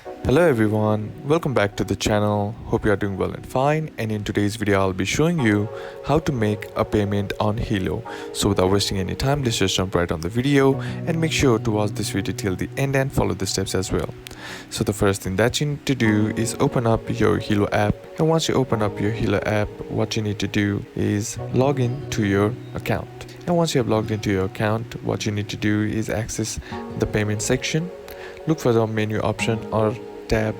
Hello everyone, welcome back to the channel. Hope you are doing well and fine, and in today's video I'll be showing you how to make a payment on Healow. So without wasting any time, let's just jump right on the video and make sure to watch this video till the end and follow the steps as well. So the first thing that you need to do is open up your Healow app, and once you open up your Healow app, what you need to do is log in to your account. And once you have logged into your account, what you need to do is access the payment section. Look for the menu option or tab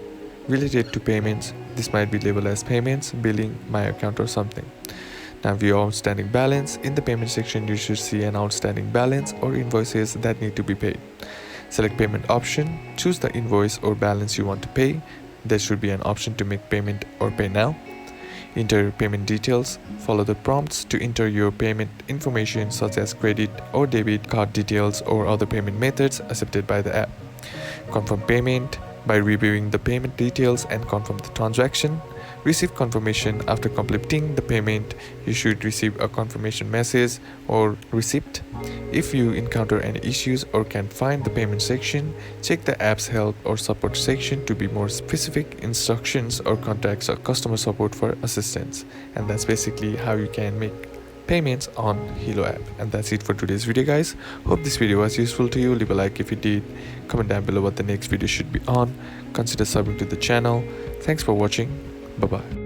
related to payments. This might be labeled as payments, billing, my account or something. Now view outstanding balance. In the payment section you should see an outstanding balance or invoices that need to be paid. Select payment option, choose the invoice or balance you want to pay. There should be an option to make payment or pay now. Enter your payment details. Follow the prompts to enter your payment information such as credit or debit card details or other payment methods accepted by the app. Confirm payment by reviewing the payment details and confirm the transaction. Receive confirmation after completing the payment. You should receive a confirmation message or receipt. If you encounter any issues or can't find the payment section, check the app's help or support section to be more specific instructions or contact our customer support for assistance. And that's basically how you can make payments on Healow app. And that's it for today's video, guys. Hope this video was useful to you. Leave a like if you did, comment down below what the next video should be on, consider subbing to the channel. Thanks for watching. Bye bye.